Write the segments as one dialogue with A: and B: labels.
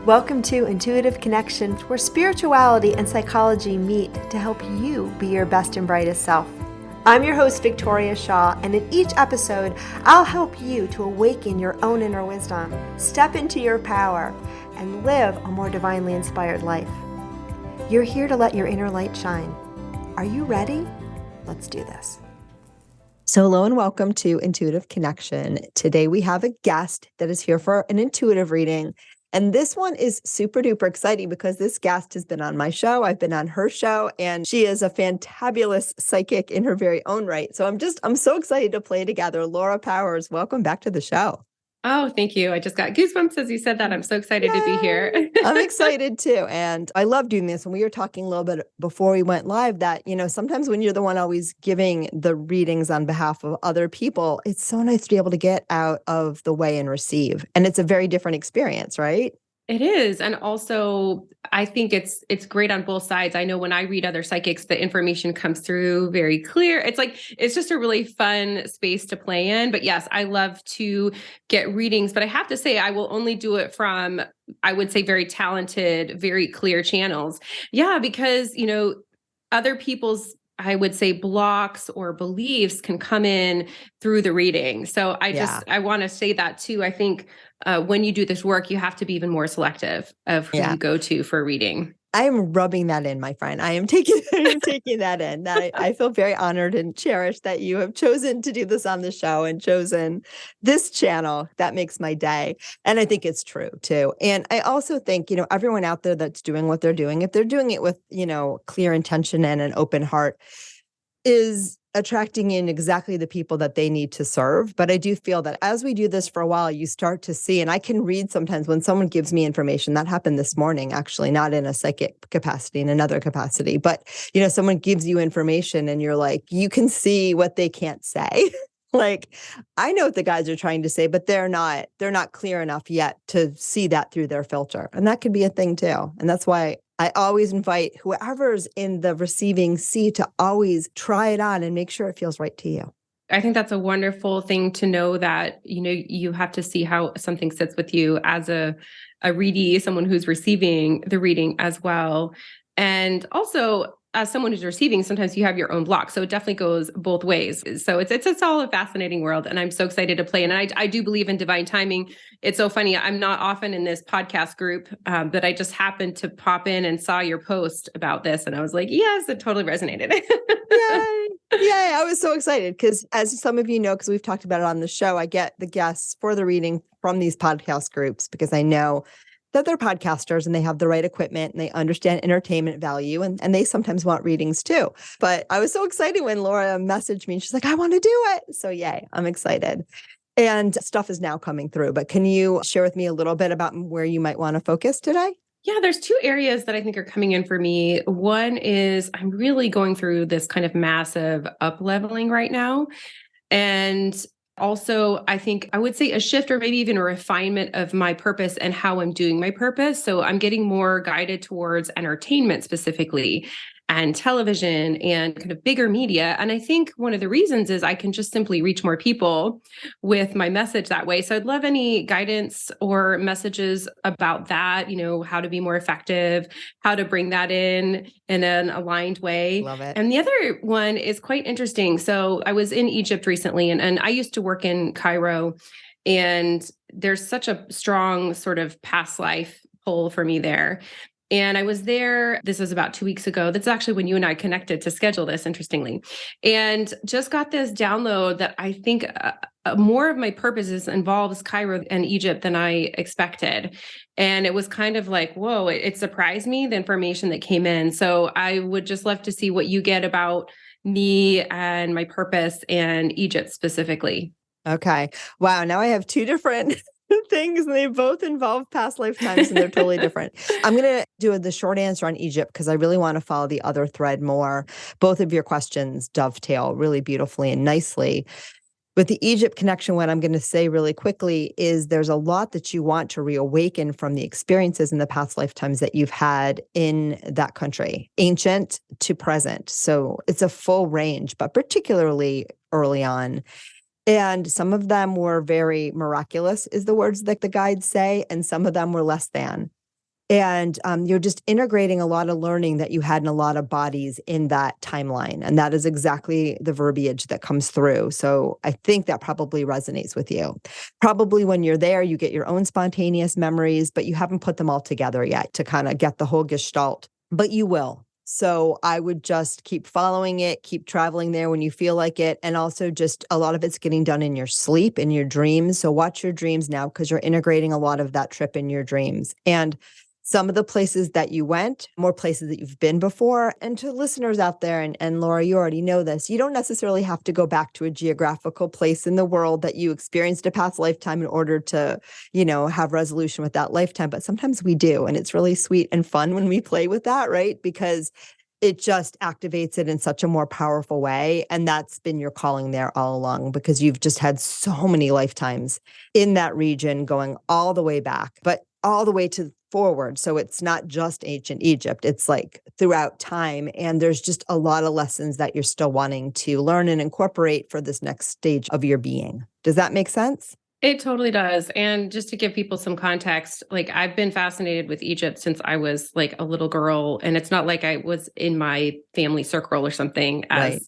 A: Welcome to Intuitive Connection, where spirituality and psychology meet to help you be your best and brightest self. I'm your host, Victoria Shaw, and in each episode, I'll help you to awaken your own inner wisdom, step into your power, and live a more divinely inspired life. You're here to let your inner light shine. Are you ready? Let's do this. So hello and welcome to Intuitive Connection. Today we have a guest that is here for an intuitive reading. And this one is super duper exciting because this guest has been on my show. I've been on her show, and she is a fantabulous psychic in her very own right. So I'm so excited to play together. Laura Powers, welcome back to the show.
B: Oh, thank you. I just got goosebumps as you said that. I'm so excited to be here.
A: I'm excited too. And I love doing this. And we were talking a little bit before we went live that, sometimes when you're the one always giving the readings on behalf of other people, it's so nice to be able to get out of the way and receive. And it's a very different experience, right?
B: It is. And also, I think it's great on both sides. I know when I read other psychics, the information comes through very clear. It's just a really fun space to play in. But yes, I love to get readings, but I have to say, I will only do it from, I would say, very talented, very clear channels. Yeah, because, other people's, I would say, blocks or beliefs can come in through the reading. So I want to say that too. I think when you do this work, you have to be even more selective of who you go to for a reading.
A: I am rubbing that in, my friend. I am taking that in. I feel very honored and cherished that you have chosen to do this on the show and chosen this channel. That makes my day. And I think it's true too. And I also think, everyone out there that's doing what they're doing, if they're doing it with, clear intention and an open heart, is attracting in exactly the people that they need to serve. But I do feel that as we do this for a while, you start to see, and I can read sometimes when someone gives me information. That happened this morning, actually, not in a psychic capacity, in another capacity. But, someone gives you information and you're like, you can see what they can't say. Like, I know what the guys are trying to say, but they're not clear enough yet to see that through their filter. And that could be a thing too. And that's why I always invite whoever's in the receiving seat to always try it on and make sure it feels right to you.
B: I think that's a wonderful thing to know that, you have to see how something sits with you as a readee, someone who's receiving the reading as well. And also, as someone who's receiving, sometimes you have your own block. So it definitely goes both ways. So it's all a fascinating world. And I'm so excited to play. And I do believe in divine timing. It's so funny. I'm not often in this podcast group, but I just happened to pop in and saw your post about this. And I was like, yes, it totally resonated.
A: Yay. Yay. I was so excited because, as some of you know, because we've talked about it on the show, I get the guests for the reading from these podcast groups because I know that they're podcasters and they have the right equipment and they understand entertainment value and they sometimes want readings too. But I was so excited when Laura messaged me and she's like, I want to do it. So yay, I'm excited. And stuff is now coming through. But can you share with me a little bit about where you might want to focus today?
B: Yeah, there's two areas that I think are coming in for me. One is I'm really going through this kind of massive up-leveling right now. And also, I think I would say a shift or maybe even a refinement of my purpose and how I'm doing my purpose. So I'm getting more guided towards entertainment specifically and television and kind of bigger media. And I think one of the reasons is I can just simply reach more people with my message that way. So I'd love any guidance or messages about that, how to be more effective, how to bring that in an aligned way.
A: Love it.
B: And the other one is quite interesting. So I was in Egypt recently and I used to work in Cairo, and there's such a strong sort of past life pull for me there. And I was there, this was about 2 weeks ago. That's actually when you and I connected to schedule this, interestingly. And just got this download that I think more of my purposes involves Cairo and Egypt than I expected. And it was kind of like, whoa, it surprised me, the information that came in. So I would just love to see what you get about me and my purpose and Egypt specifically.
A: Okay. Wow. Now I have two different things and they both involve past lifetimes and they're totally different. I'm going to do the short answer on Egypt because I really want to follow the other thread more. Both of your questions dovetail really beautifully and nicely. With the Egypt connection, what I'm going to say really quickly is there's a lot that you want to reawaken from the experiences in the past lifetimes that you've had in that country, ancient to present. So it's a full range, but particularly early on. And some of them were very miraculous, is the words that the guides say, and some of them were less than. And you're just integrating a lot of learning that you had in a lot of bodies in that timeline. And that is exactly the verbiage that comes through. So I think that probably resonates with you. Probably when you're there, you get your own spontaneous memories, but you haven't put them all together yet to kind of get the whole gestalt, but you will. So I would just keep following it, keep traveling there when you feel like it. And also just a lot of it's getting done in your sleep, in your dreams. So watch your dreams now because you're integrating a lot of that trip in your dreams. And some of the places that you went, more places that you've been before. And to listeners out there, and Laura, you already know this, you don't necessarily have to go back to a geographical place in the world that you experienced a past lifetime in order to, have resolution with that lifetime. But sometimes we do. And it's really sweet and fun when we play with that, right? Because it just activates it in such a more powerful way. And that's been your calling there all along because you've just had so many lifetimes in that region going all the way back, but all the way to forward. So it's not just ancient Egypt, it's like throughout time. And there's just a lot of lessons that you're still wanting to learn and incorporate for this next stage of your being. Does that make sense?
B: It totally does. And just to give people some context, like I've been fascinated with Egypt since I was like a little girl. And it's not like I was in my family circle or something as
A: Right.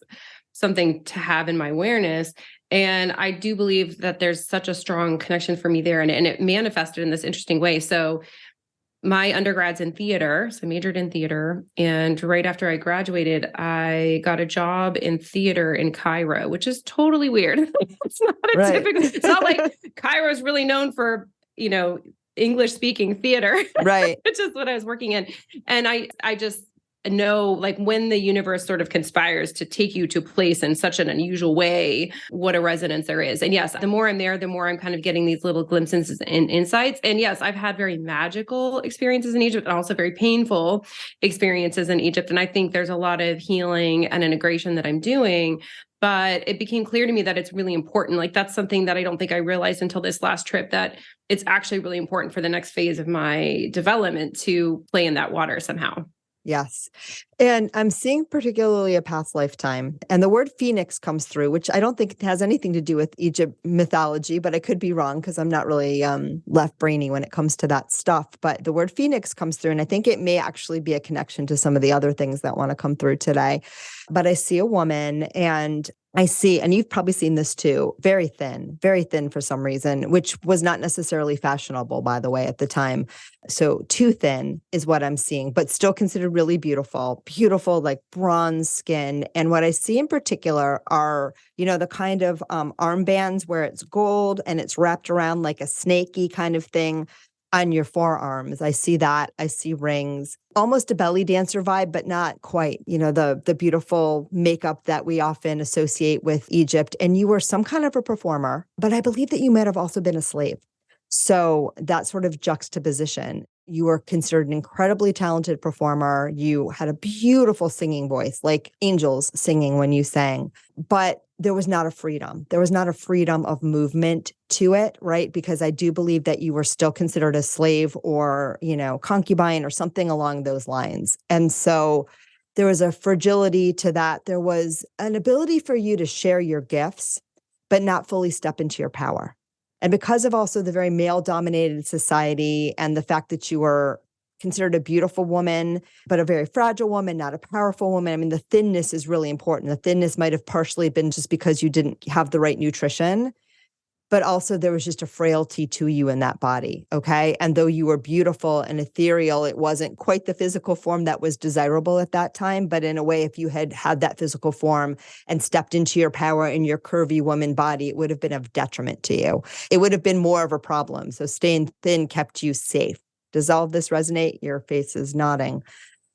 B: something to have in my awareness. And I do believe that there's such a strong connection for me there. And it manifested in this interesting way. So my undergrad's in theater. So I majored in theater. And right after I graduated, I got a job in theater in Cairo, which is totally weird. It's not a
A: Right.
B: typical, it's not like Cairo is really known for, English speaking theater,
A: Right.
B: which is what I was working in. And I just know, like, when the universe sort of conspires to take you to a place in such an unusual way, what a resonance there is. And yes, the more I'm there, the more I'm kind of getting these little glimpses and insights. And yes, I've had very magical experiences in Egypt and also very painful experiences in Egypt. And I think there's a lot of healing and integration that I'm doing. But it became clear to me that it's really important. Like, that's something that I don't think I realized until this last trip, that it's actually really important for the next phase of my development to play in that water somehow.
A: Yes. And I'm seeing particularly a past lifetime. And the word phoenix comes through, which I don't think has anything to do with Egypt mythology, but I could be wrong because I'm not really left brainy when it comes to that stuff. But the word phoenix comes through, and I think it may actually be a connection to some of the other things that want to come through today. But I see a woman, and I see, and you've probably seen this too, very thin for some reason, which was not necessarily fashionable, by the way, at the time. So too thin is what I'm seeing, but still considered really beautiful, like bronze skin. And what I see in particular are, the kind of armbands where it's gold and it's wrapped around like a snaky kind of thing on your forearms. I see that. I see rings, almost a belly dancer vibe, but not quite, the beautiful makeup that we often associate with Egypt. And you were some kind of a performer, but I believe that you might have also been a slave. So that sort of juxtaposition, you were considered an incredibly talented performer. You had a beautiful singing voice, like angels singing when you sang, but there was not a freedom. There was not a freedom of movement to it, right? Because I do believe that you were still considered a slave or, concubine or something along those lines. And so there was a fragility to that. There was an ability for you to share your gifts, but not fully step into your power. And because of also the very male-dominated society and the fact that you were considered a beautiful woman, but a very fragile woman, not a powerful woman. I mean, the thinness is really important. The thinness might have partially been just because you didn't have the right nutrition, but also there was just a frailty to you in that body, okay? And though you were beautiful and ethereal, it wasn't quite the physical form that was desirable at that time. But in a way, if you had had that physical form and stepped into your power in your curvy woman body, it would have been of detriment to you. It would have been more of a problem. So staying thin kept you safe. Does all of this resonate? Your face is nodding.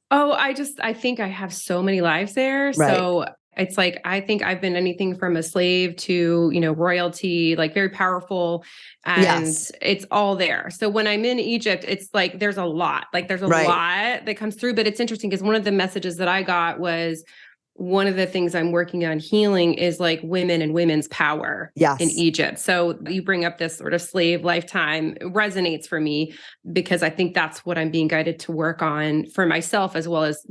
B: Oh, I think I have so many lives there.
A: Right.
B: So it's like, I think I've been anything from a slave to, royalty, like very powerful, and
A: Yes.
B: it's all there. So when I'm in Egypt, it's like, there's a lot lot that comes through, but it's interesting because one of the messages that I got was, one of the things I'm working on healing is like women and women's power in
A: Yes.
B: Egypt. So you bring up this sort of slave lifetime, it resonates for me because I think that's what I'm being guided to work on for myself, as well as,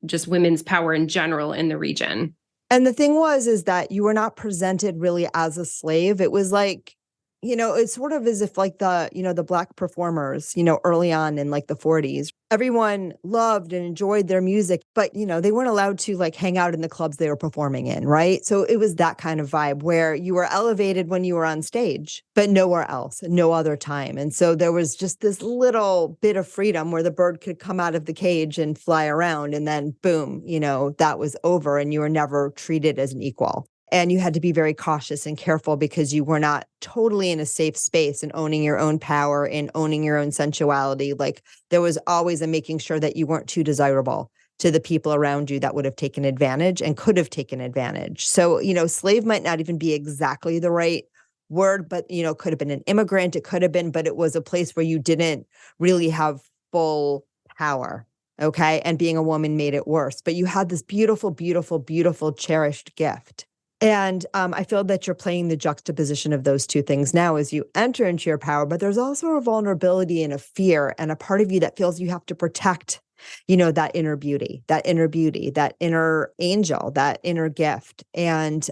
B: just women's power in general in the region.
A: And the thing is that you were not presented really as a slave. It was like, it's sort of as if like the Black performers, early on in like the 40s, everyone loved and enjoyed their music, but, they weren't allowed to like hang out in the clubs they were performing in, right? So it was that kind of vibe where you were elevated when you were on stage, but nowhere else, no other time. And so there was just this little bit of freedom where the bird could come out of the cage and fly around, and then boom, that was over, and you were never treated as an equal. And you had to be very cautious and careful because you were not totally in a safe space and owning your own power and owning your own sensuality. Like there was always a making sure that you weren't too desirable to the people around you that would have taken advantage and could have taken advantage. So, slave might not even be exactly the right word, but, could have been an immigrant. It could have been, but it was a place where you didn't really have full power. Okay. And being a woman made it worse, but you had this beautiful, beautiful, beautiful, cherished gift. And I feel that you're playing the juxtaposition of those two things now as you enter into your power, but there's also a vulnerability and a fear and a part of you that feels you have to protect, that inner beauty, that inner angel, that inner gift. And,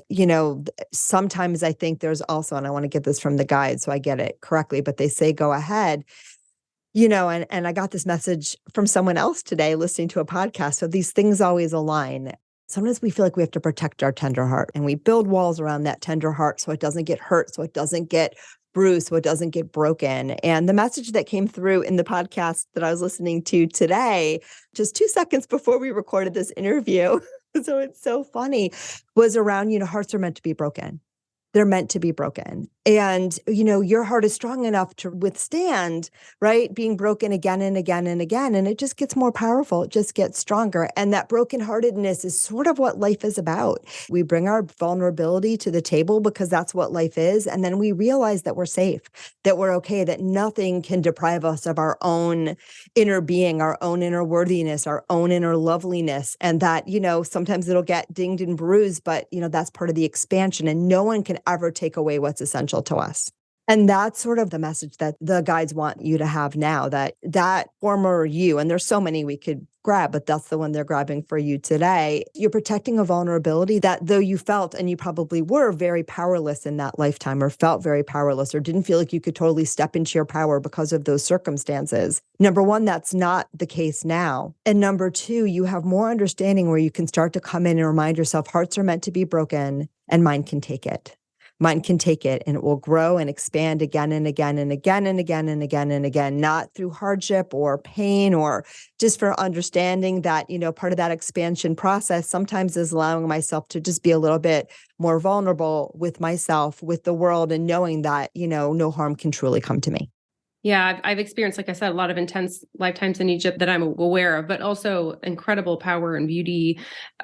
A: sometimes I think there's also, and I want to get this from the guide so I get it correctly, but they say, go ahead. And I got this message from someone else today listening to a podcast. So these things always align. Sometimes we feel like we have to protect our tender heart, and we build walls around that tender heart so it doesn't get hurt, so it doesn't get bruised, so it doesn't get broken. And the message that came through in the podcast that I was listening to today, just 2 seconds before we recorded this interview, so it's so funny, was around, hearts are meant to be broken. They're meant to be broken. And, your heart is strong enough to withstand, right, being broken again and again and again. And it just gets more powerful. It just gets stronger. And that brokenheartedness is sort of what life is about. We bring our vulnerability to the table because that's what life is. And then we realize that we're safe, that we're okay, that nothing can deprive us of our own inner being, our own inner worthiness, our own inner loveliness. And that, sometimes it'll get dinged and bruised, but, that's part of the expansion. And no one can ever take away what's essential to us. And that's sort of the message that the guides want you to have now, that former you, and there's so many we could grab, but that's the one they're grabbing for you today. You're protecting a vulnerability that though you felt, and you probably were very powerless in that lifetime, or felt very powerless, or didn't feel like you could totally step into your power because of those circumstances. Number one, that's not the case now. And number two, you have more understanding where you can start to come in and remind yourself, hearts are meant to be broken and mine can take it. Mine can take it, and it will grow and expand again and again and again and again and again and again, not through hardship or pain, or just for understanding that, part of that expansion process sometimes is allowing myself to just be a little bit more vulnerable with myself, with the world, and knowing that, no harm can truly come to me.
B: Yeah, I've experienced, like I said, a lot of intense lifetimes in Egypt that I'm aware of, but also incredible power and beauty.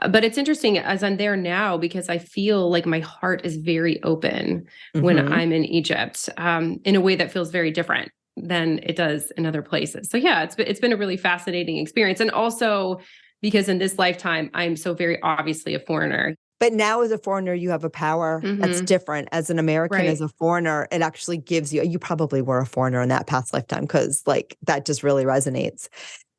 B: But it's interesting as I'm there now because I feel like my heart is very open when I'm in Egypt, in a way that feels very different than it does in other places. So yeah, it's been a really fascinating experience. And also because in this lifetime, I'm so very obviously a foreigner.
A: But now as a foreigner, you have a power that's different. As an American, as a foreigner, it actually gives you probably were a foreigner in that past lifetime because like that just really resonates.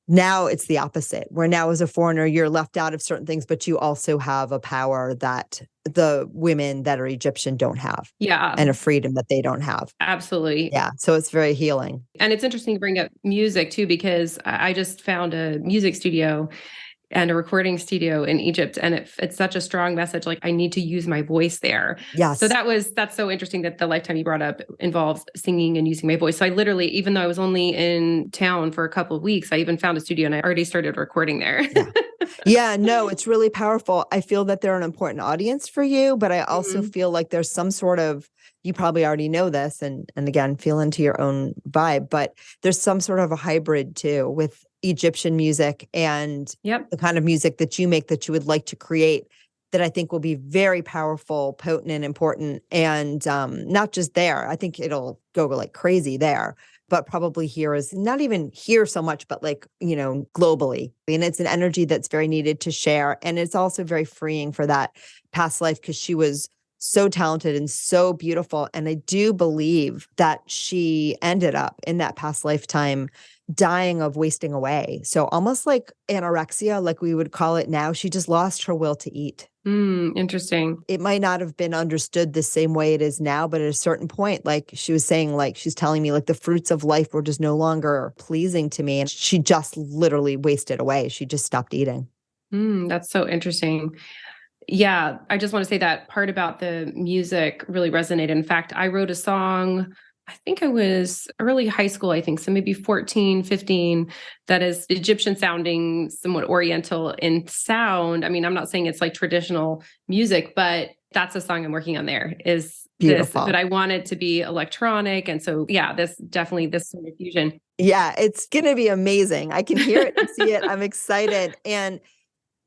A: Now it's the opposite, where now as a foreigner, you're left out of certain things, but you also have a power that the women that are Egyptian don't have.
B: Yeah.
A: And a freedom that they don't have.
B: Absolutely.
A: Yeah. So it's very healing.
B: And it's interesting to bring up music too, because I just found a music studio and a recording studio in Egypt. And it's such a strong message. Like I need to use my voice there.
A: Yes.
B: So that's so interesting that the lifetime you brought up involves singing and using my voice. So I literally, even though I was only in town for a couple of weeks, I even found a studio and I already started recording there.
A: Yeah, no, it's really powerful. I feel that they're an important audience for you, but I also feel like there's some sort of, you probably already know this, and again, feel into your own vibe, but there's some sort of a hybrid too with Egyptian music and the kind of music that you make that you would like to create that I think will be very powerful, potent, and important. And not just there. I think it'll go like crazy there, but probably here is not even here so much, but like, globally. And it's an energy that's very needed to share. And it's also very freeing for that past life because she was so talented and so beautiful. And I do believe that she ended up in that past lifetime dying of wasting away. So almost like anorexia, like we would call it now, she just lost her will to eat.
B: Interesting.
A: It might not have been understood the same way it is now, but at a certain point, like she was saying, like she's telling me like the fruits of life were just no longer pleasing to me. And she just literally wasted away. She just stopped eating.
B: That's so interesting. Yeah, I just want to say that part about the music really resonated. In fact, I wrote a song, I think I was early high school, I think, so maybe 14, 15, that is Egyptian sounding, somewhat Oriental in sound. I mean, I'm not saying it's like traditional music, but that's a song I'm working on there is
A: Beautiful.
B: but I want it to be electronic. And so, yeah, this sort of fusion.
A: Yeah, it's going to be amazing. I can hear it and see it. I'm excited. And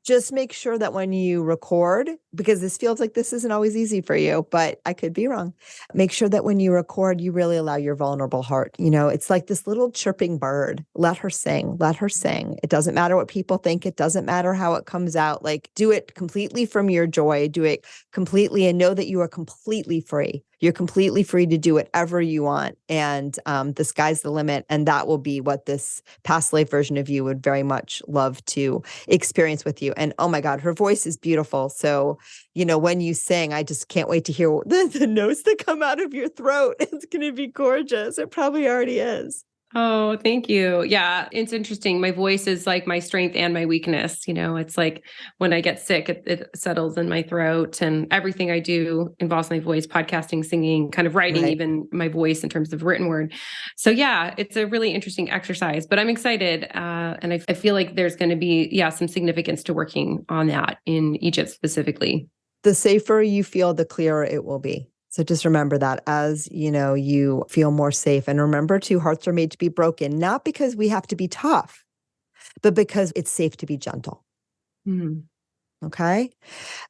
A: just make sure that when you record, because this feels like this isn't always easy for you, but I could be wrong. Make sure that when you record, you really allow your vulnerable heart. You know, it's like this little chirping bird. Let her sing. Let her sing. It doesn't matter what people think. It doesn't matter how it comes out. Like, do it completely from your joy. Do it completely and know that you are completely free. You're completely free to do whatever you want. And the sky's the limit. And that will be what this past life version of you would very much love to experience with you. And oh my God, her voice is beautiful. So, you know, when you sing, I just can't wait to hear the notes that come out of your throat. It's going to be gorgeous. It probably already is.
B: Oh, thank you. Yeah, it's interesting. My voice is like my strength and my weakness. You know, it's like when I get sick, it settles in my throat, and everything I do involves my voice, podcasting, singing, kind of writing,
A: Right.
B: even my voice in terms of written word. So yeah, it's a really interesting exercise, but I'm excited. And I feel like there's going to be, some significance to working on that in Egypt specifically.
A: The safer you feel, the clearer it will be. So just remember that as, you know, you feel more safe. And remember too, hearts are made to be broken, not because we have to be tough, but because it's safe to be gentle. Okay.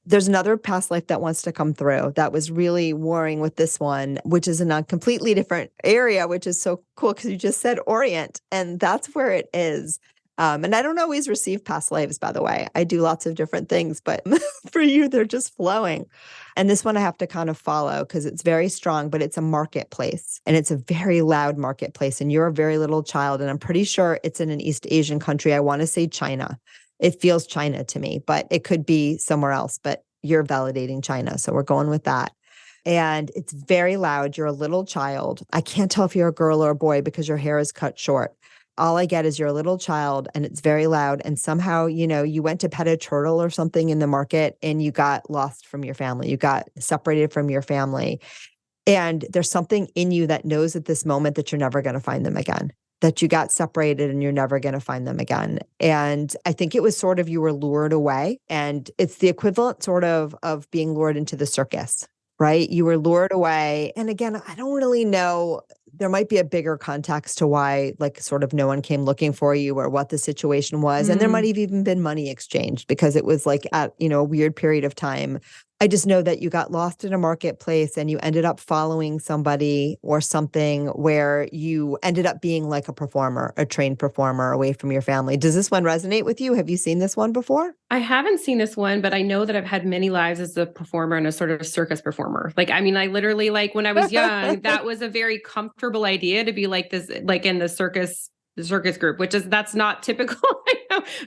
A: There's another past life that wants to come through that was really warring with this one, which is in a completely different area, which is so cool because you just said Orient, and that's where it is. And I don't always receive past lives, by the way. I do lots of different things, but for you, they're just flowing. And this one I have to kind of follow because it's very strong, but it's a marketplace and it's a very loud marketplace. And you're a very little child. And I'm pretty sure it's in an East Asian country. I want to say China. It feels China to me, but it could be somewhere else. But you're validating China. So we're going with that. And it's very loud. You're a little child. I can't tell if you're a girl or a boy because your hair is cut short. All I get is you're a little child and it's very loud. And somehow, you know, you went to pet a turtle or something in the market and you got lost from your family. You got separated from your family. And there's something in you that knows at this moment that you're never going to find them again, that you got separated and you're never going to find them again. And I think it was sort of, you were lured away, and it's the equivalent sort of being lured into the circus, right? You were lured away. And again, I don't really know. There might be a bigger context to why, like, sort of no one came looking for you or what the situation was. And there might have even been money exchanged because it was like at, you know, a weird period of time. I just know that you got lost in a marketplace and you ended up following somebody or something where you ended up being like a performer, a trained performer away from your family. Does this one resonate with you? Have you seen this one before?
B: I haven't seen this one, but I know that I've had many lives as a performer and a sort of circus performer. Like, I mean, I literally, like when I was young, that was a very comfortable idea to be like this, like in the circus group, that's not typical.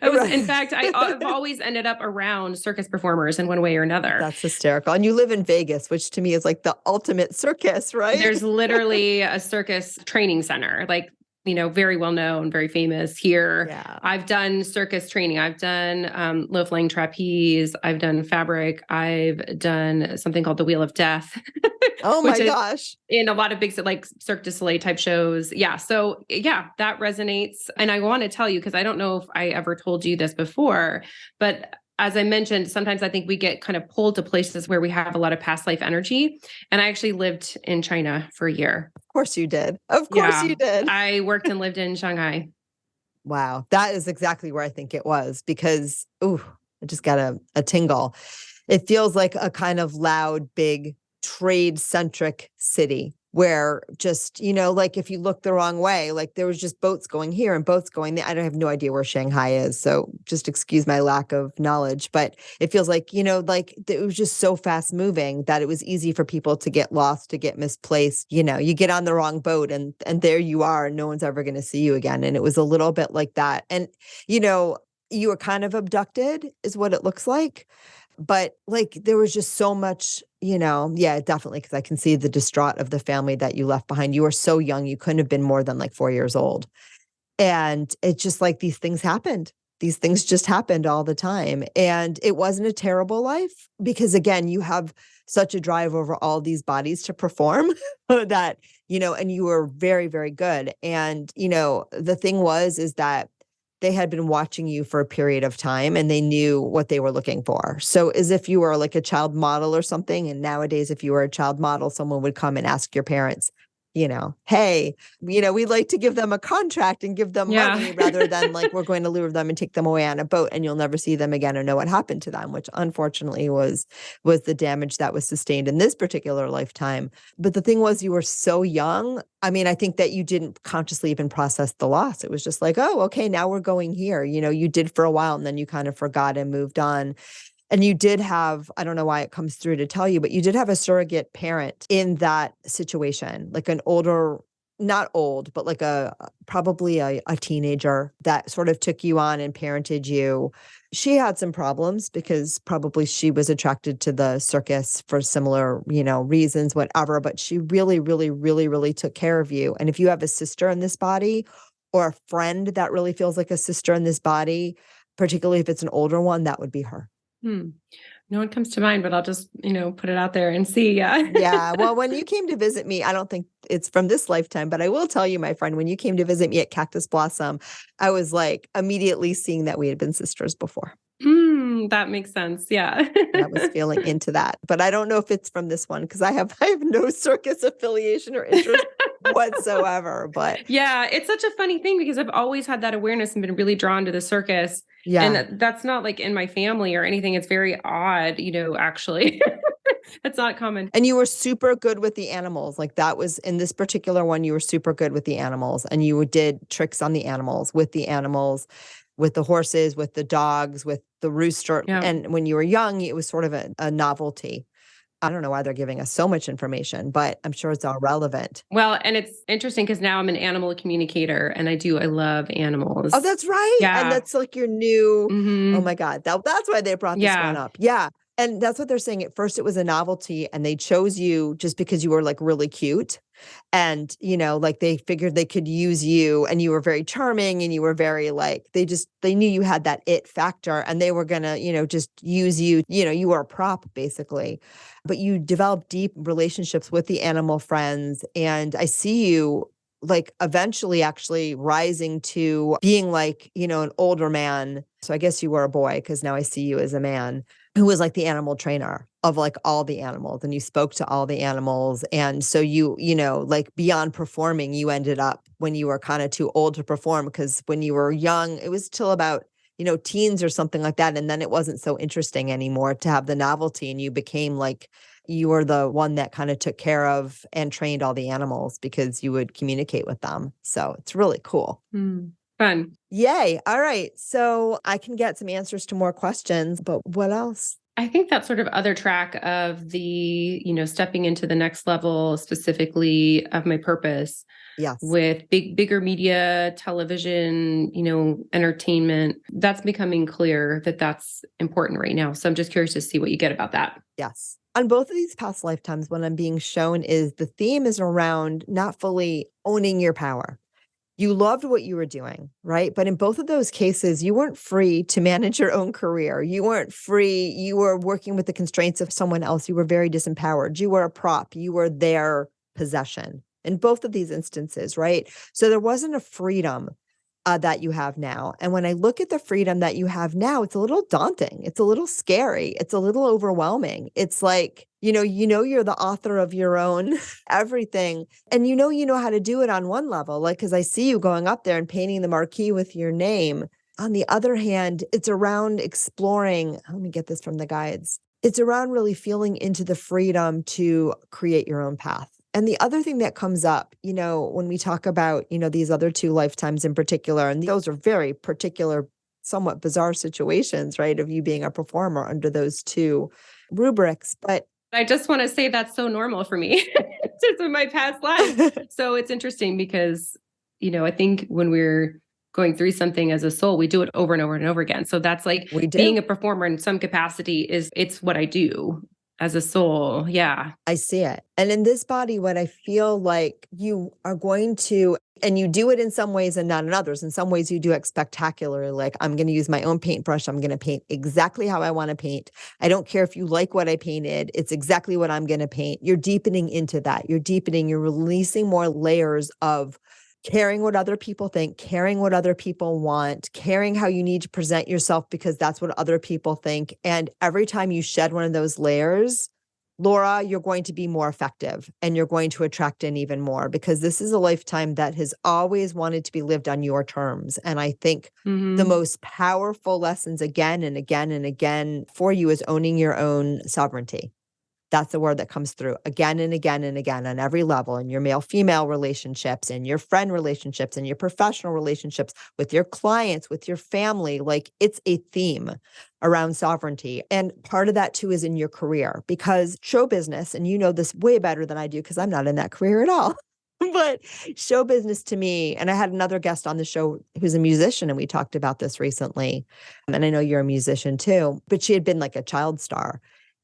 B: I was, in fact, I've always ended up around circus performers in one way or another.
A: That's hysterical. And you live in Vegas, which to me is like the ultimate circus, right?
B: There's literally a circus training center, like, you know, very well known, very famous here.
A: Yeah.
B: I've done circus training. I've done low-flying trapeze. I've done fabric. I've done something called the Wheel of Death.
A: Oh my gosh.
B: In a lot of big, like Cirque du Soleil type shows. Yeah. So yeah, that resonates. And I want to tell you, because I don't know if I ever told you this before, but as I mentioned, sometimes I think we get kind of pulled to places where we have a lot of past life energy. And I actually lived in China for a year.
A: Of course you did. Of course you did.
B: I worked and lived in Shanghai.
A: Wow. That is exactly where I think it was, because, I just got a tingle. It feels like a kind of loud, big, trade-centric city, where just, like if you look the wrong way, like there was just boats going here and boats going there. I don't have no idea where Shanghai is. So just excuse my lack of knowledge, but it feels like, like it was just so fast moving that it was easy for people to get lost, to get misplaced. You get on the wrong boat and there you are, and no one's ever going to see you again. And it was a little bit like that. And, you were kind of abducted is what it looks like. But like there was just so much, yeah, definitely. Because I can see the distraught of the family that you left behind. You were so young. You couldn't have been more than like 4 years old. And it's just like these things happened. These things just happened all the time. And it wasn't a terrible life because, again, you have such a drive over all these bodies to perform that, and you were very, very good. And, the thing is that they had been watching you for a period of time and they knew what they were looking for. So as if you were like a child model or something. And nowadays, if you were a child model, someone would come and ask your parents, hey, we'd like to give them a contract and give them money rather than like, we're going to lure them and take them away on a boat and you'll never see them again or know what happened to them, which unfortunately was the damage that was sustained in this particular lifetime. But the thing was, you were so young. I mean, I think that you didn't consciously even process the loss. It was just like, oh, okay, now we're going here. You did for a while and then you kind of forgot and moved on. And you did have, I don't know why it comes through to tell you, but you did have a surrogate parent in that situation, like an older, not old, but like probably a teenager that sort of took you on and parented you. She had some problems because probably she was attracted to the circus for similar, reasons, whatever, but she really, really, really, really took care of you. And if you have a sister in this body or a friend that really feels like a sister in this body, particularly if it's an older one, that would be her.
B: No one comes to mind, but I'll just, put it out there and see. Yeah.
A: Yeah. Well, when you came to visit me, I don't think it's from this lifetime, but I will tell you, my friend, when you came to visit me at Cactus Blossom, I was like immediately seeing that we had been sisters before.
B: That makes sense. Yeah.
A: I was feeling into that, but I don't know if it's from this one because I have no circus affiliation or interest whatsoever. But
B: yeah, it's such a funny thing because I've always had that awareness and been really drawn to the circus.
A: yeah,
B: And that's not like in my family or anything. It's very odd, actually. It's not common.
A: And you were super good with the animals. Like that was in this particular one, you were super good with the animals and you did tricks on the animals, with the horses, with the dogs, with the rooster.
B: Yeah.
A: And when you were young, it was sort of a novelty. I don't know why they're giving us so much information, but I'm sure it's all relevant.
B: Well, and it's interesting because now I'm an animal communicator and I love animals.
A: Oh, that's right.
B: Yeah.
A: And that's like your new,
B: Mm-hmm.
A: Oh my God, that's why they brought this one up. Yeah. And that's what they're saying. At first it was a novelty and they chose you just because you were like really cute. And, like they figured they could use you and you were very charming and you were very like, they knew you had that it factor and they were going to, just use you, you were a prop basically, but you developed deep relationships with the animal friends. And I see you like eventually actually rising to being like, an older man. So I guess you were a boy because now I see you as a man who was like the animal trainer of like all the animals and you spoke to all the animals. And so you like beyond performing, you ended up when you were kind of too old to perform because when you were young, it was till about, teens or something like that. And then it wasn't so interesting anymore to have the novelty and you became like, you were the one that kind of took care of and trained all the animals because you would communicate with them. So it's really cool.
B: Fun.
A: Yay. All right. So I can get some answers to more questions, but what else?
B: I think that sort of other track of the, stepping into the next level specifically of my purpose.
A: Yes.
B: With bigger media, television, entertainment, that's becoming clear that that's important right now. So I'm just curious to see what you get about that.
A: Yes. On both of these past lifetimes, what I'm being shown is the theme is around not fully owning your power. You loved what you were doing, right? But in both of those cases, you weren't free to manage your own career. You weren't free. You were working with the constraints of someone else. You were very disempowered. You were a prop. You were their possession in both of these instances, right? So there wasn't a freedom that you have now. And when I look at the freedom that you have now, it's a little daunting. It's a little scary. It's a little overwhelming. It's like, you're the author of your own everything. And you know how to do it on one level, like, because I see you going up there and painting the marquee with your name. On the other hand, it's around exploring. Let me get this from the guides. It's around really feeling into the freedom to create your own path. And the other thing that comes up, when we talk about, these other two lifetimes in particular, and those are very particular, somewhat bizarre situations, right? Of you being a performer under those two rubrics. But
B: I just want to say that's so normal for me. Just in my past life. So it's interesting because, I think when we're going through something as a soul, we do it over and over and over again. So that's like being a performer in some capacity it's what I do as a soul. Yeah.
A: I see it. And in this body, what I feel like you are going to, and you do it in some ways and not in others. In some ways you do it spectacularly. Like, I'm going to use my own paintbrush. I'm going to paint exactly how I want to paint. I don't care if you like what I painted. It's exactly what I'm going to paint. You're deepening into that. You're releasing more layers of caring what other people think, caring what other people want, caring how you need to present yourself because that's what other people think. And every time you shed one of those layers, Laura, you're going to be more effective and you're going to attract in even more, because this is a lifetime that has always wanted to be lived on your terms. And I think the most powerful lessons again and again and again for you is owning your own sovereignty. That's the word that comes through again and again and again on every level, in your male-female relationships, in your friend relationships, in your professional relationships, with your clients, with your family. Like, it's a theme around sovereignty. And part of that too is in your career, because show business, and you know this way better than I do because I'm not in that career at all. But show business to me, and I had another guest on the show who's a musician, and we talked about this recently. And I know you're a musician too, but she had been like a child star.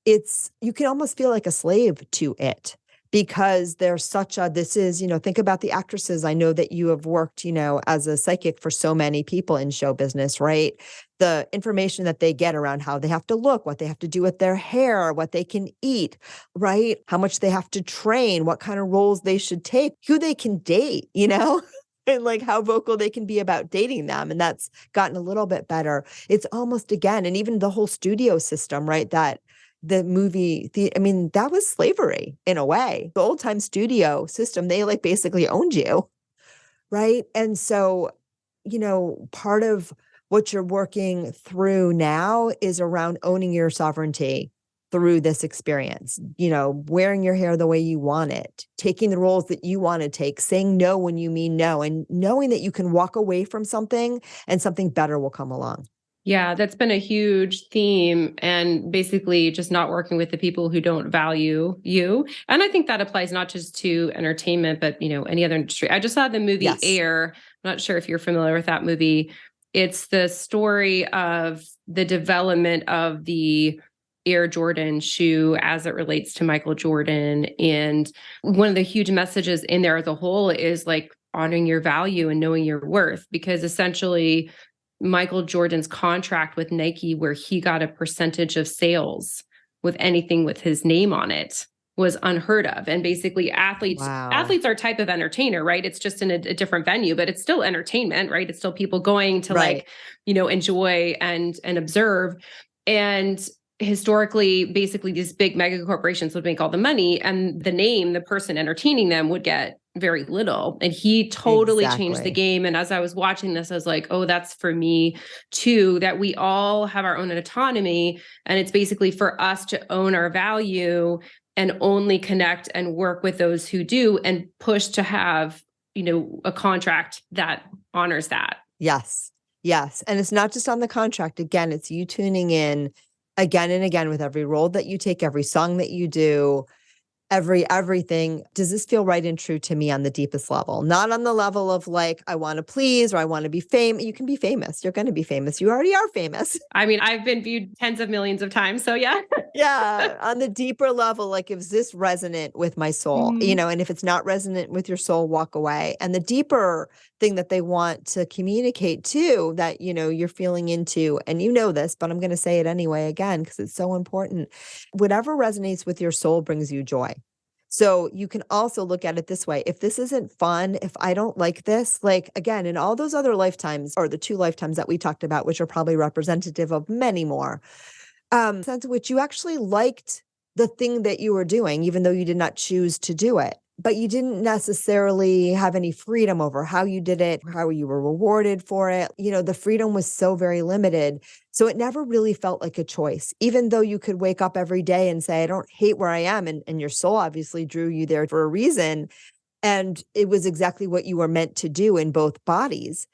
A: You can almost feel like a slave to it, because there's such a, think about the actresses. I know that you have worked, as a psychic for so many people in show business, right? The information that they get around how they have to look, what they have to do with their hair, what they can eat, right? How much they have to train, what kind of roles they should take, who they can date, and like how vocal they can be about dating them. And that's gotten a little bit better. It's almost again, and even the whole studio system, right? That the movie, that was slavery in a way. The old time studio system, they like basically owned you, right? And so, part of what you're working through now is around owning your sovereignty through this experience, wearing your hair the way you want it, taking the roles that you want to take, saying no when you mean no, and knowing that you can walk away from something and something better will come along.
B: Yeah, that's been a huge theme, and basically just not working with the people who don't value you. And I think that applies not just to entertainment, but any other industry. I just saw the movie Air. I'm not sure if you're familiar with that movie. It's the story of the development of the Air Jordan shoe as it relates to Michael Jordan. And one of the huge messages in there as a whole is like honoring your value and knowing your worth, because essentially Michael Jordan's contract with Nike, where he got a percentage of sales with anything with his name on it, was unheard of. And basically athletes are a type of entertainer, right? It's just in a different venue, but it's still entertainment, right? It's still people going to enjoy and observe. And historically, basically these big mega corporations would make all the money, and the person entertaining them would get very little. And he totally changed the game. And as I was watching this, I was like, oh, that's for me too, that we all have our own autonomy. And it's basically for us to own our value and only connect and work with those who do, and push to have, a contract that honors that.
A: Yes. Yes. And it's not just on the contract. Again, it's you tuning in again and again with every role that you take, every song that you do, everything. Does this feel right and true to me on the deepest level? Not on the level of like, I want to please, or I want to be famous. You can be famous. You're going to be famous. You already are famous.
B: I mean, I've been viewed tens of millions of times. So yeah.
A: Yeah. On the deeper level, like, is this resonant with my soul? And if it's not resonant with your soul, walk away. And the deeper thing that they want to communicate too, that, you're feeling into, and this, but I'm going to say it anyway, again, because it's so important. Whatever resonates with your soul brings you joy. So you can also look at it this way. If this isn't fun, if I don't like this, like, again, in all those other lifetimes, or the two lifetimes that we talked about, which are probably representative of many more, sense in which you actually liked the thing that you were doing, even though you did not choose to do it. but you didn't necessarily have any freedom over how you did it, how you were rewarded for it. The freedom was so very limited. So it never really felt like a choice, even though you could wake up every day and say, I don't hate where I am. And your soul obviously drew you there for a reason. And it was exactly what you were meant to do in both bodies,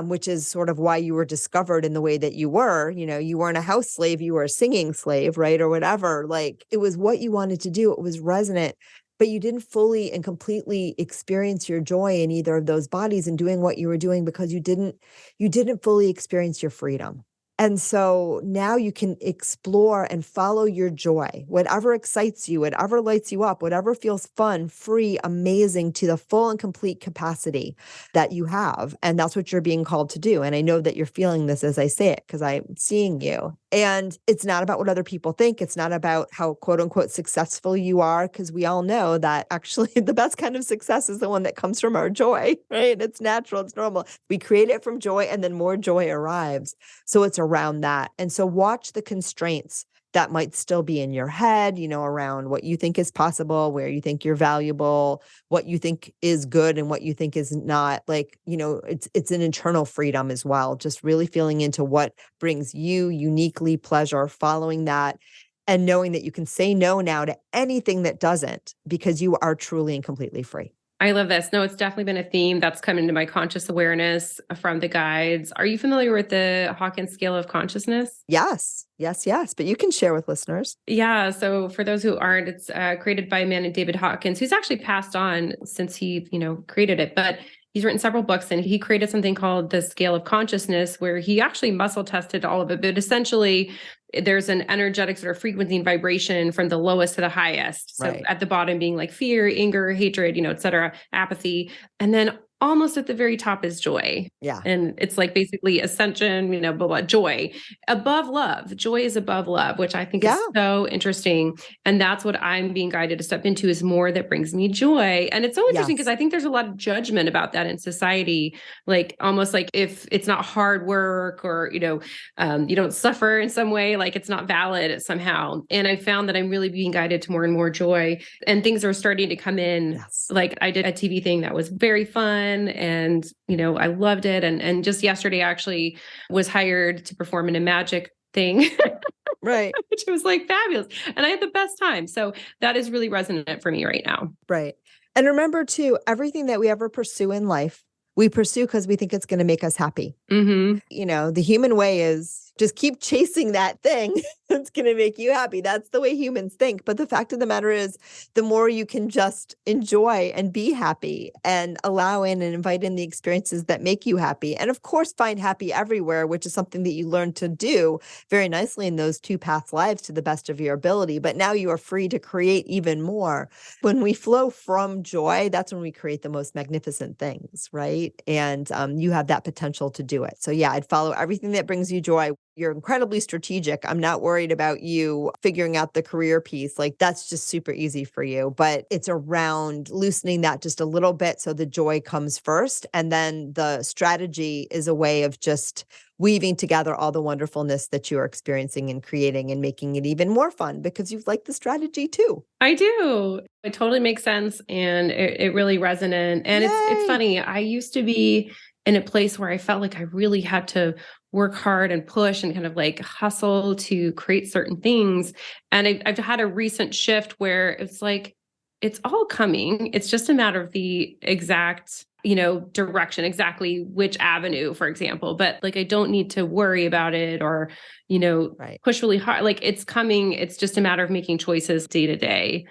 A: which is sort of why you were discovered in the way that you were. You weren't a house slave, you were a singing slave, right? Or whatever. Like it was what you wanted to do. It was resonant, but you didn't fully and completely experience your joy in either of those bodies and doing what you were doing because you didn't fully experience your freedom. And so now you can explore and follow your joy, whatever excites you, whatever lights you up, whatever feels fun, free, amazing to the full and complete capacity that you have. And that's what you're being called to do. And I know that you're feeling this as I say it because I'm seeing you. And it's not about what other people think. It's not about how quote unquote successful you are, because we all know that actually the best kind of success is the one that comes from our joy, right? It's natural, it's normal. We create it from joy and then more joy arrives. So it's around that. And so watch the constraints that might still be in your head, around what you think is possible, where you think you're valuable, what you think is good and what you think is not. Like, it's an internal freedom as well. Just really feeling into what brings you uniquely pleasure, following that and knowing that you can say no now to anything that doesn't, because you are truly and completely free.
B: I love this. No, it's definitely been a theme that's come into my conscious awareness from the guides. Are you familiar with the Hawkins scale of consciousness?
A: Yes. But you can share with listeners.
B: Yeah. So for those who aren't, it's created by a man named David Hawkins, who's actually passed on since he, created it. But he's written several books and he created something called the scale of consciousness, where he actually muscle tested all of it. But essentially, there's an energetic sort of frequency and vibration from the lowest to the highest. So at the bottom being like fear, anger, hatred, et cetera, apathy. And then almost at the very top is joy.
A: Yeah.
B: And it's like basically ascension, but joy above love. Joy is above love, which I think is so interesting. And that's what I'm being guided to step into, is more that brings me joy. And it's so interesting because I think there's a lot of judgment about that in society. Like almost like if it's not hard work or, you don't suffer in some way, like it's not valid somehow. And I found that I'm really being guided to more and more joy, and things are starting to come in.
A: Yes.
B: Like I did a TV thing that was very fun and, I loved it. And just yesterday I actually was hired to perform in a magic thing.
A: Right.
B: Which was like fabulous. And I had the best time. So that is really resonant for me right now.
A: Right. And remember too, everything that we ever pursue in life, we pursue because we think it's going to make us happy.
B: Mm-hmm.
A: The human way is just keep chasing that thing that's going to make you happy. That's the way humans think. But the fact of the matter is, the more you can just enjoy and be happy and allow in and invite in the experiences that make you happy. And of course, find happy everywhere, which is something that you learn to do very nicely in those two paths lives to the best of your ability. But now you are free to create even more. When we flow from joy, that's when we create the most magnificent things, right? And you have that potential to do it. So yeah, I'd follow everything that brings you joy. You're incredibly strategic. I'm not worried about you figuring out the career piece. Like that's just super easy for you, but it's around loosening that just a little bit so the joy comes first. And then the strategy is a way of just weaving together all the wonderfulness that you're experiencing and creating and making it even more fun because you like the strategy too.
B: I do. It totally makes sense. And it really resonant. And it's funny. I used to be in a place where I felt like I really had to work hard and push and kind of like hustle to create certain things. And I've had a recent shift where it's like, it's all coming. It's just a matter of the exact, direction, exactly which avenue, for example. But like, I don't need to worry about it or, push really hard. Like it's coming. It's just a matter of making choices day to day.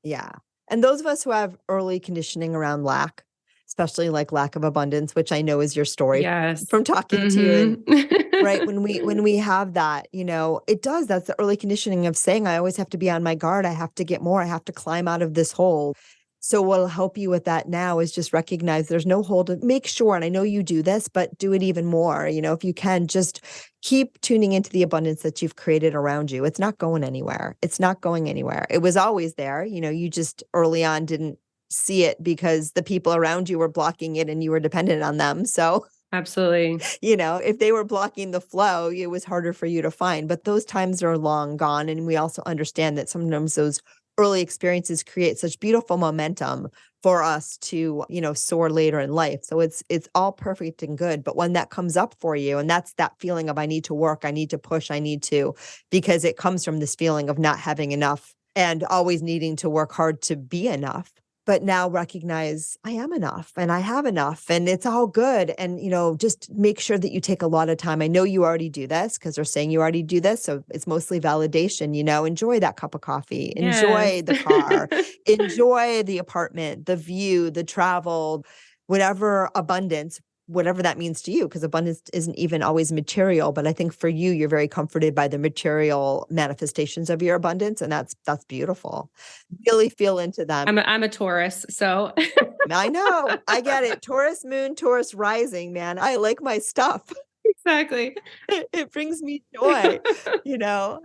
A: Yeah. And those of us who have early conditioning around lack, especially like lack of abundance, which I know is your story from talking to you. And, right. When we have that, that's the early conditioning of saying, I always have to be on my guard. I have to get more. I have to climb out of this hole. So what'll help you with that now is just recognize there's no hole to make sure. And I know you do this, but do it even more. If you can, just keep tuning into the abundance that you've created around you. It's not going anywhere. It's not going anywhere. It was always there. You just early on didn't see it because the people around you were blocking it and you were dependent on them. So
B: absolutely,
A: if they were blocking the flow, it was harder for you to find, but those times are long gone. And we also understand that sometimes those early experiences create such beautiful momentum for us to, soar later in life. So it's all perfect and good. But when that comes up for you, and that's that feeling of I need to work, I need to push, I need to, because it comes from this feeling of not having enough and always needing to work hard to be enough. But now recognize I am enough and I have enough and it's all good. And, just make sure that you take a lot of time. I know you already do this because they're saying you already do this. So it's mostly validation, enjoy that cup of coffee, enjoy
B: Yes.
A: the car, enjoy the apartment, the view, the travel, whatever abundance, whatever that means to you, because abundance isn't even always material. But I think for you, you're very comforted by the material manifestations of your abundance. And that's beautiful. Really feel into them.
B: I'm a Taurus, so
A: I know. I get it. Taurus moon, Taurus rising, man. I like my stuff.
B: exactly.
A: It brings me joy,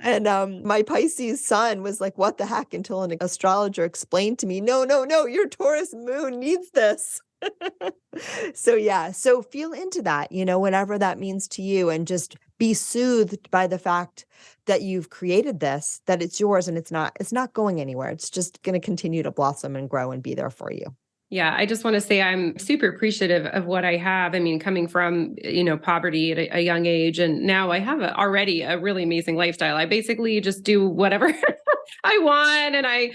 A: And my Pisces sun was like, what the heck? Until an astrologer explained to me, no, your Taurus moon needs this. So yeah, so feel into that, whatever that means to you, and just be soothed by the fact that you've created this, that it's yours and it's not going anywhere. It's just going to continue to blossom and grow and be there for you.
B: Yeah, I just want to say I'm super appreciative of what I have. I mean, coming from, poverty at a young age, and now I have already a really amazing lifestyle. I basically just do whatever I want. And I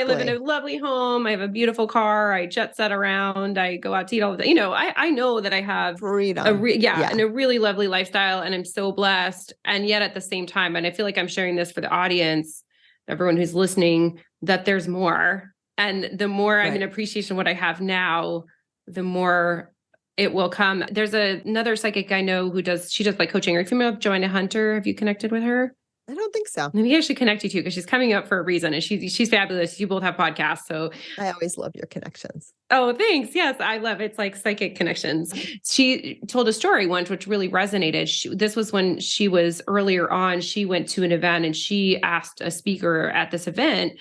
B: live in a lovely home. I have a beautiful car. I jet set around. I go out to eat all the, I know that I have
A: freedom.
B: And a really lovely lifestyle. And I'm so blessed. And yet at the same time, and I feel like I'm sharing this for the audience, everyone who's listening, that there's more. And the more I'm in appreciation of what I have now, the more it will come. There's another psychic I know she does like coaching. Are you familiar with Joanna Hunter? Have you connected with her?
A: I don't think so.
B: Maybe I should connect you to, because she's coming up for a reason, and she's fabulous. You both have podcasts, so
A: I always love your connections.
B: Oh, thanks. Yes, I love it. It's like psychic connections. She told a story once which really resonated. This was when she was earlier on. She went to an event and she asked a speaker at this event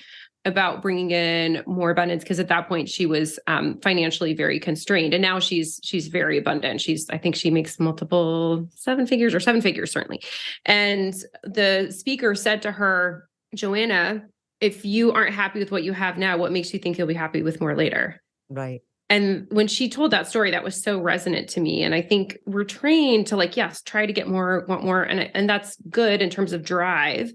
B: about bringing in more abundance, because at that point she was financially very constrained, and now she's very abundant. I think she makes multiple seven figures, certainly. And the speaker said to her, Joanna, if you aren't happy with what you have now, what makes you think you'll be happy with more later?
A: Right.
B: And when she told that story, that was so resonant to me. And I think we're trained to try to get more, want more. And that's good in terms of drive.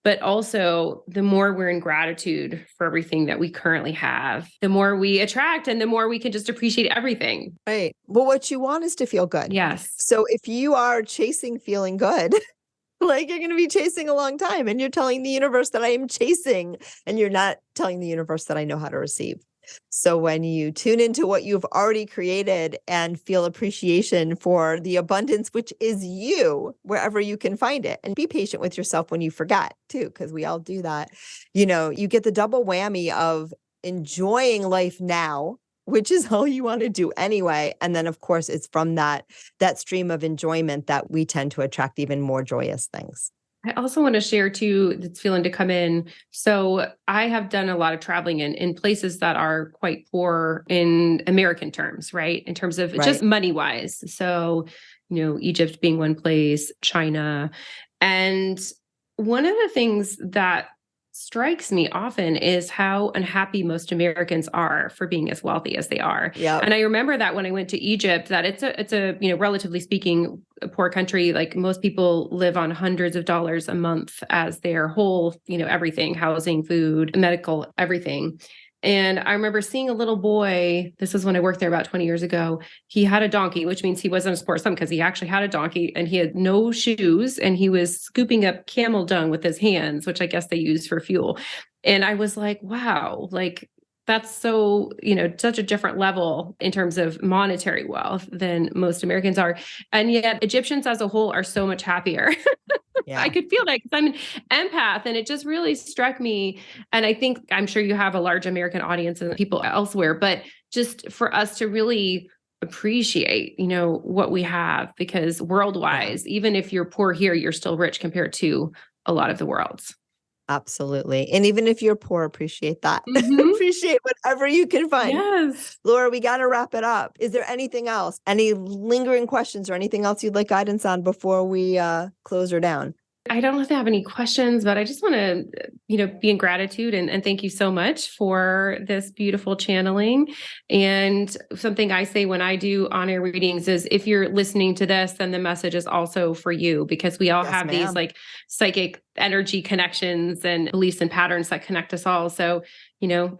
B: But also, the more we're in gratitude for everything that we currently have, the more we attract and the more we can just appreciate everything.
A: Right. Well, what you want is to feel good.
B: Yes.
A: So if you are chasing feeling good, you're going to be chasing a long time, and you're telling the universe that I am chasing, and you're not telling the universe that I know how to receive. So when you tune into what you've already created and feel appreciation for the abundance, which is you, wherever you can find it, and be patient with yourself when you forget too, because we all do that. You get the double whammy of enjoying life now, which is all you want to do anyway. And then of course it's from that stream of enjoyment that we tend to attract even more joyous things.
B: I also want to share too, that's feeling to come in. So I have done a lot of traveling in places that are quite poor in American terms, right? In terms of just money wise. So, Egypt being one place, China. And one of the things that strikes me often is how unhappy most Americans are for being as wealthy as they are.
A: Yep.
B: And I remember that when I went to Egypt, that it's a relatively speaking, a poor country. Like most people live on hundreds of dollars a month as their whole, everything, housing, food, medical, everything. And I remember seeing a little boy, this was when I worked there about 20 years ago. He had a donkey, which means he wasn't a sports son because he actually had a donkey, and he had no shoes, and he was scooping up camel dung with his hands, which I guess they use for fuel. And I was like, wow, that's so, such a different level in terms of monetary wealth than most Americans are. And yet Egyptians as a whole are so much happier. Yeah. I could feel that because I'm an empath, and it just really struck me. And I'm sure you have a large American audience and people elsewhere, but just for us to really appreciate, what we have, because world-wise, even if you're poor here, you're still rich compared to a lot of the world's.
A: Absolutely. And even if you're poor, appreciate that. Mm-hmm. Appreciate whatever you can find.
B: Yes.
A: Laura, we got to wrap it up. Is there anything else? Any lingering questions or anything else you'd like guidance on before we close her down?
B: I don't have any questions, but I just want to, be in gratitude and thank you so much for this beautiful channeling. And something I say when I do on-air readings is if you're listening to this, then the message is also for you, because we all
A: Yes,
B: have these
A: ma'am.
B: like psychic energy connections and beliefs and patterns that connect us all. So,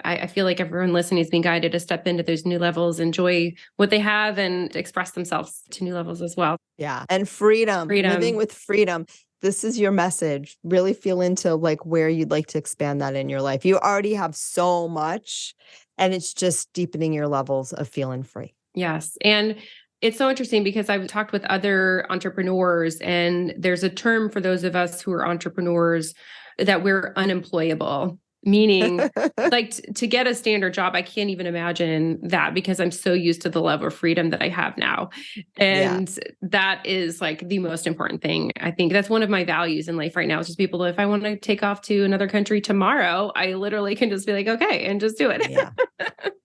B: I feel like everyone listening is being guided to step into those new levels, enjoy what they have, and express themselves to new levels as well.
A: Yeah. And freedom, living
B: Freedom.
A: with freedom. This is your message. Really feel into like where you'd like to expand that in your life. You already have so much, and it's just deepening your levels of feeling free.
B: Yes. And it's so interesting because I've talked with other entrepreneurs, and there's a term for those of us who are entrepreneurs that we're unemployable, meaning like to get a standard job. I can't even imagine that because I'm so used to the level of freedom that I have now.
A: Yeah.
B: And that is like the most important thing. I think that's one of my values in life right now is just people, if I want to take off to another country tomorrow, I literally can just be like, okay, and just do it.
A: Yeah.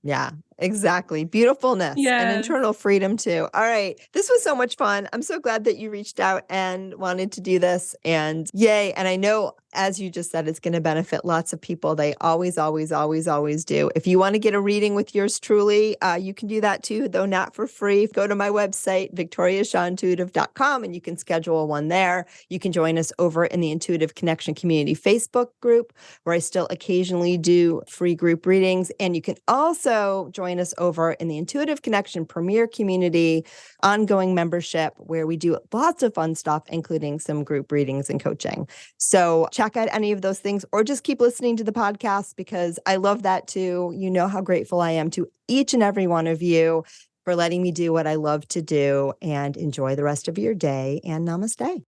A: Yeah, exactly. Beautifulness and
B: Yes.
A: internal freedom too. All right. This was so much fun. I'm so glad that you reached out and wanted to do this, and yay. And I know, as you just said, it's going to benefit lots of people. They always, always, always, always do. If you want to get a reading with yours truly, you can do that too, though not for free. Go to my website, victoriashaintuitive.com, and you can schedule one there. You can join us over in the Intuitive Connection Community Facebook group, where I still occasionally do free group readings. And you can also join us over in the Intuitive Connection Premier Community ongoing membership, where we do lots of fun stuff, including some group readings and coaching. So check out any of those things, or just keep listening to the podcast, because I love that too. You know how grateful I am to each and every one of you for letting me do what I love to do, and enjoy the rest of your day, and namaste.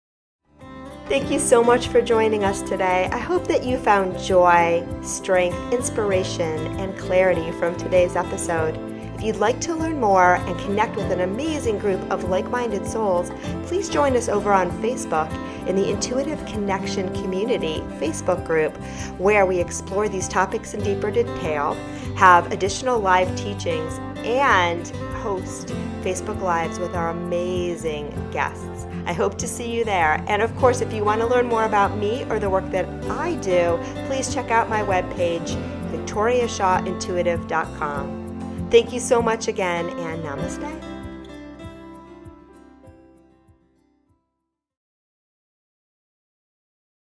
A: Thank you so much for joining us today. I hope that you found joy, strength, inspiration, and clarity from today's episode. If you'd like to learn more and connect with an amazing group of like-minded souls, please join us over on Facebook in the Intuitive Connection Community Facebook group, where we explore these topics in deeper detail, have additional live teachings, and host Facebook Lives with our amazing guests. I hope to see you there. And of course, if you want to learn more about me or the work that I do, please check out my webpage, victoriashawintuitive.com. Thank you so much again, and namaste.